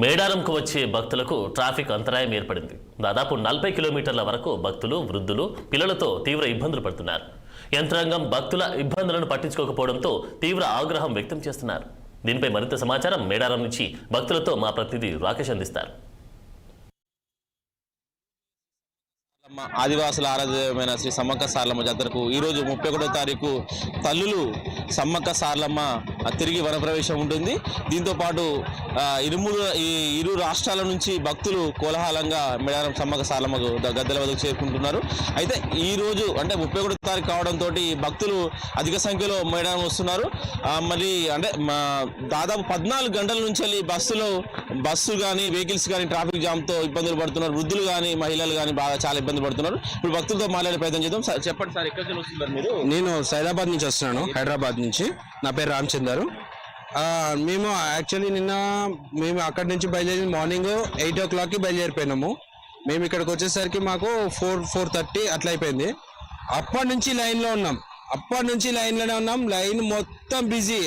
మేడారంకు వచ్చే భక్తులకు ట్రాఫిక్ అంతరాయం ఏర్పడింది. దాదాపు 40 కిలోమీటర్ల వరకు భక్తులు, వృద్ధులు, పిల్లలతో తీవ్ర ఇబ్బందులు పడుతున్నారు. యంత్రాంగం భక్తుల ఇబ్బందులను పట్టించుకోకపోవడంతో తీవ్ర ఆగ్రహం వ్యక్తం చేస్తున్నారు. దీనిపై మరింత సమాచారం మేడారం నుంచి భక్తులతో మా ప్రతినిధి రాకేష్ అందిస్తారు. ఆదివాసుల ఆరాధ్యమైన శ్రీ సమ్మక్క సారలమ్మ జాతరకు ఈరోజు 31వ తారీఖు తల్లులు సమ్మక్క సారలమ్మ తిరిగి వనప్రవేశం ఉంటుంది. దీంతో పాటు ఇరు రాష్ట్రాల నుంచి భక్తులు కోలాహలంగా మేడారం సమ్మక్క సారలమ్మ గద్దెల వద్దకు చేరుకుంటున్నారు. అయితే ఈ రోజు అంటే 31వ తారీఖు కావడంతో భక్తులు అధిక సంఖ్యలో మేడారం వస్తున్నారు. మరి అంటే దాదాపు 14 గంటల నుంచి బస్సు కానీ వెహికల్స్ కానీ ట్రాఫిక్ జామ్తో ఇబ్బందులు పడుతున్నారు. వృద్ధులు కానీ మహిళలు కానీ బాగా చాలా ఇబ్బంది పడుతున్నారు. ఇప్పుడు భక్తులతో మాట్లాడే ప్రయత్నం చేద్దాం. చెప్పండి సార్, ఎక్కడికి వస్తున్నారు మీరు? నేను సైదాబాద్ నుంచి వస్తున్నాను, హైదరాబాద్ నుంచి. నా పేరు రామచందర్. మేము యాక్చువల్లీ మేము అక్కడి నుంచి బయలుదేరి మార్నింగ్ 8 o'clockకి బయలుదేరిపోయినాము. మేము ఇక్కడికి వచ్చేసరికి మాకు 4:30 అట్లా అయిపోయింది. అప్పటి నుంచి లైన్లోనే ఉన్నాం. లైన్ మొత్తం బిజీ.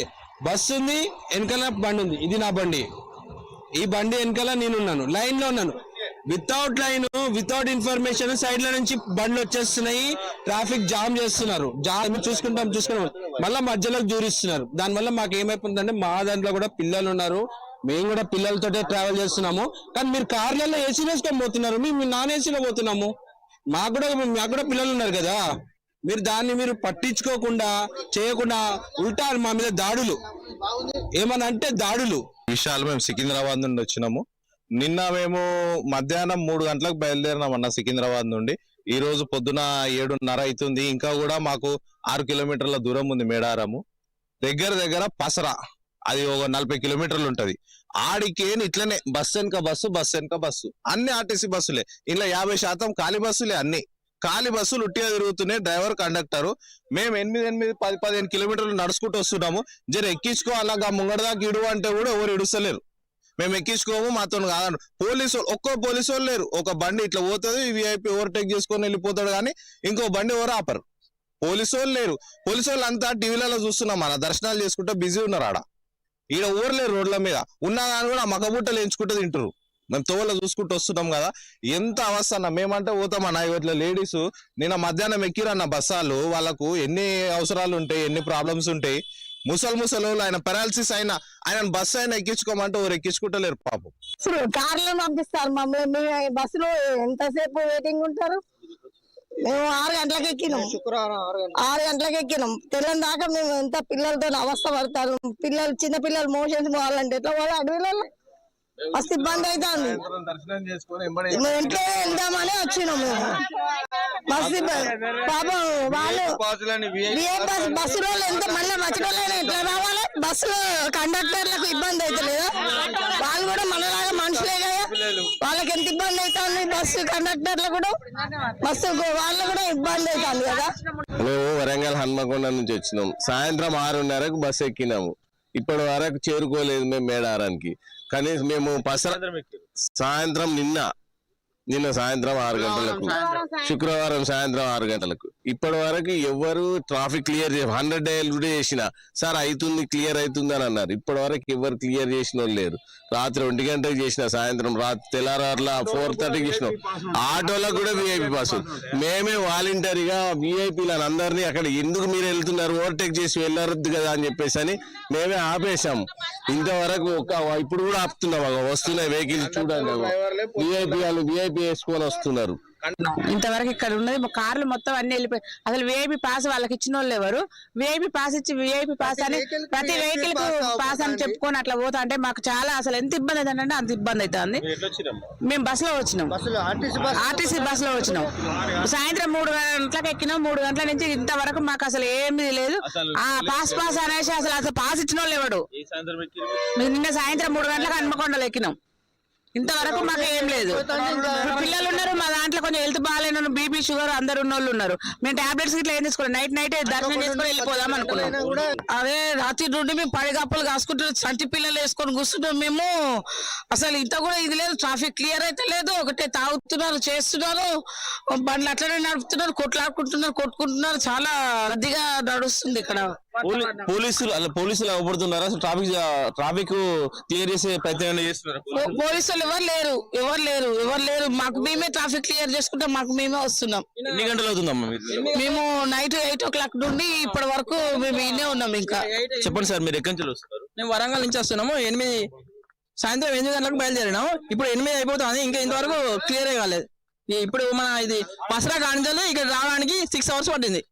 బస్సు ఉంది, వెనకాల బండి ఉంది. ఇది నా బండి. ఈ బండి వెనకాల నేనున్నాను, లైన్లో ఉన్నాను. వితౌట్ ఇన్ఫర్మేషన్ సైడ్ లో నుంచి బండ్లు వచ్చేస్తున్నాయి, ట్రాఫిక్ జామ్ చేస్తున్నారు. చూసుకుంటాం మళ్ళీ మధ్యలోకి దూరిస్తున్నారు. దానివల్ల మాకు ఏమైపోతుందంటే మా దాంట్లో కూడా పిల్లలు ఉన్నారు, మేము కూడా పిల్లలతోటే ట్రావెల్ చేస్తున్నాము. కానీ మీరు కార్లలో ఏసీ వేసుకొని పోతున్నారు, మేము నాన్ ఏసీలో పోతున్నాము. మాకు కూడా పిల్లలు ఉన్నారు కదా. మీరు పట్టించుకోకుండా చేయకుండా ఉల్టా మా మీద దాడులు, ఏమన్నా అంటే దాడులు. విషయాలు మేము సికింద్రాబాద్ నుండి వచ్చినాము. నిన్న మేము మధ్యాహ్నం 3 గంటలకు బయలుదేరినామన్న సికింద్రాబాద్ నుండి. ఈ రోజు పొద్దున 7:30 అవుతుంది. ఇంకా కూడా మాకు 6 కిలోమీటర్ల దూరం ఉంది మేడారము. దగ్గర పసరా, అది ఒక 40 కిలోమీటర్లు ఉంటది. ఆడికేని ఇట్లనే బస్సు వెనక బస్సు అన్ని ఆర్టీసీ బస్సులే. ఇలా 50% ఖాళీ బస్సులే. అన్ని ఖాళీ బస్సులు ఉట్టిగా తిరుగుతున్నాయి. Driver, conductor. మేము 8-10-15 కిలోమీటర్లు నడుచుకుంటూ వస్తున్నాము. జర ఎక్కించుకోవాలా ముంగడదాకా ఇడు అంటే కూడా ఎవరు ఇడుస్తలేరు. మేము ఎక్కించుకోము, మాతో కాదు. ఒక్కో పోలీసు వాళ్ళు లేరు. ఒక బండి ఇట్లా పోతుంది, విఐపి ఓవర్టేక్ చేసుకొని వెళ్ళిపోతాడు, కానీ ఇంకో బండి ఎవరు ఆపరు. పోలీసు వాళ్ళు లేరు. పోలీసు వాళ్ళు అంతా టీవీలలో చూస్తున్నాం, మన దర్శనాలు చేసుకుంటూ బిజీ ఉన్నారు. ఈడ ఊరు లేరు. రోడ్ల మీద ఉన్నా కానీ కూడా మగబుట్టలు ఎంచుకుంటూ తింటారు. మేము తోవలో చూసుకుంటూ వస్తున్నాం కదా. ఎంత అవస్థ అన్న. మేమంటే పోతామన్నా. ఇట్లా లేడీస్ నిన్న మధ్యాహ్నం ఎక్కిరన్న బస్సాలు. వాళ్ళకు ఎన్ని అవసరాలు ఉంటాయి, ఎన్ని ప్రాబ్లమ్స్ ఉంటాయి. ముసలు ఆయన పెరాలసిస్ ఆయన బస్సు అయినా ఎక్కించుకోమంటే ఎవరు ఎక్కించుకుంటలేరు పాపం. కార్లో పంపిస్తారు మమ్మల్ని. బస్సులో ఎంతసేపు వెయిటింగ్ ఉంటారు? మేము 6 గంటలకు ఎక్కినాం. శుక్రవారం 6 గంటలకు ఎక్కినాం. తెల్లని దాకా మేము ఎంత పిల్లలతో అవస్థ పడతారు. చిన్న పిల్లలు మోషన్స్ పోవాలంటే ఎట్లా పోవాలి? అడవిలలో మస్తు ఇబ్బంది అవుతుంది. ఇంట్లో వెళ్దామని వచ్చినాం మేము. మస్తు పాపం వాళ్ళు బస్సులో ఎంత మళ్ళీ మధ్యలోనే ఎట్లా రావాలి? బస్సులో కండక్టర్లకు ఇబ్బంది అవుతలేదా? వాళ్ళు కూడా మనలాగా మనుషులే కదా, వాళ్ళకి ఎంత ఇబ్బంది అవుతుంది. బస్సు కండక్టర్లు కూడా బస్సు వాళ్ళు కూడా ఇబ్బంది అవుతుంది కదా. మేము వరంగల్ హన్మకొండ నుంచి వచ్చినాం. సాయంత్రం 6:30కు బస్సు ఎక్కినాము. ఇప్పటి వరకు చేరుకోలేదు మేము మేడారానికి. కానీ మేము సాయంత్రం నిన్న సాయంత్రం 6 గంటలకు, శుక్రవారం సాయంత్రం 6 గంటలకు. ఇప్పటి వరకు ఎవరు ట్రాఫిక్ క్లియర్ 100 డేలు కూడా చేసిన సార్ అవుతుంది, క్లియర్ అవుతుంది అని అన్నారు. ఇప్పటి వరకు ఎవరు క్లియర్ చేసిన వాళ్ళు లేరు. రాత్రి 1 గంటకు చేసిన, సాయంత్రం తెల్లారారుల 4:30కి చేసినాం. ఆటోలకు కూడా విఐపి పాసులు. మేమే వాలంటరీగా విఐపీలను అందరినీ అక్కడ ఎందుకు మీరు వెళ్తున్నారు, ఓవర్టేక్ చేసి వెళ్ళరద్దు కదా అని చెప్పేసి అని మేమే ఆపేశాము. ఇంతవరకు ఇప్పుడు కూడా ఆపుతున్నాం. వస్తున్నాయి వెహికల్స్ చూడండి, విఐపీ వేసుకొని వస్తున్నారు. ఇంతవరకు ఇక్కడ ఉన్నది కార్లు మొత్తం అన్ని వెళ్ళిపోయి. అసలు విఐపి పాస్ వాళ్ళకి ఇచ్చిన వాళ్ళు ఎవరు? విఐపి పాస్ ఇచ్చి విఐపి పాస్ అని ప్రతి వెహికల్ కు పాస్ అని చెప్పుకొని అట్లా పోతా అంటే మాకు చాలా అసలు ఎంత ఇబ్బంది అవుతుందంటే అంత ఇబ్బంది అవుతుంది. మేము బస్సులో వచ్చినాం, ఆర్టీసీ బస్సులో వచ్చినాం. సాయంత్రం 3 గంటలకు ఎక్కినాం. 3 గంటల నుంచి ఇంతవరకు మాకు అసలు ఏమీ లేదు. ఆ పాస్ అనేసి అసలు పాస్ ఇచ్చిన వాళ్ళు ఎవడు? నిన్న సాయంత్రం 3 గంటలకు హన్మకొండలో ఎక్కినాం. ఇంతవరకు మాకు ఏం లేదు. పిల్లలు ఉన్నారు మా దాంట్లో, కొంచెం హెల్త్ బాగాలేను, బీపీ షుగర్ అందరు ఉన్న వాళ్ళు ఉన్నారు. మేము టాబ్లెట్స్ ఇట్లా ఏం తీసుకోవాలి, నైట్ దర్శనం చేసుకుని వెళ్ళిపోదాం అనుకున్నాం. అదే రాత్రి నుండి మేము పడిగప్పులు కాసుకుంటున్నాం, సంచి పిల్లలు వేసుకొని కూర్చుంటాం మేము. అసలు ఇంత కూడా ఇది లేదు, ట్రాఫిక్ క్లియర్ అయితే లేదు. ఒకటే తాగుతున్నారు, చేస్తున్నారు, బండ్లు అట్లనే నడుపుతున్నారు, కొట్లాడుకుంటున్నారు, కొట్టుకుంటున్నారు. చాలా రద్దీగా నడుస్తుంది ఇక్కడ. పోలీసులు అవపడుతున్నారా? అసలు ట్రాఫిక్ క్లియర్ చేసే ప్రయత్నం చేస్తున్నారు? పోలీసులు ఎవరు లేరు. మాకు మేమే ట్రాఫిక్ క్లియర్ చేసుకుంటాం, మాకు మేమే వస్తున్నాం. ఎన్ని గంటలు అవుతుందమ్మా మీరు? మేము నైట్ 8 o'clock నుండి ఇప్పటి వరకు మేము ఇన్నే ఉన్నాం. ఇంకా చెప్పండి సార్, మీరు ఎక్కడి నుంచి వస్తున్నారు? మేము వరంగల్ నుంచి వస్తున్నాము. సాయంత్రం 8 గంటలకు బయలుదేరినాము. ఇప్పుడు 8 అయిపోతుంది, ఇంకా ఇంతవరకు క్లియర్ కాలేదు. ఇప్పుడు మన ఇది పసరా కానించాలి, ఇక్కడ రావడానికి 6 hours పట్టింది.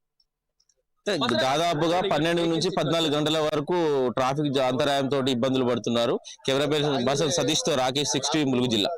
దాదాపుగా 12 నుంచి 14 గంటల వరకు ట్రాఫిక్ అంతరాయంతో ఇబ్బందులు పడుతున్నారు. కెమెరా పర్సన్ సతీష్ తో రాకేష్ 60 ములుగు జిల్లా.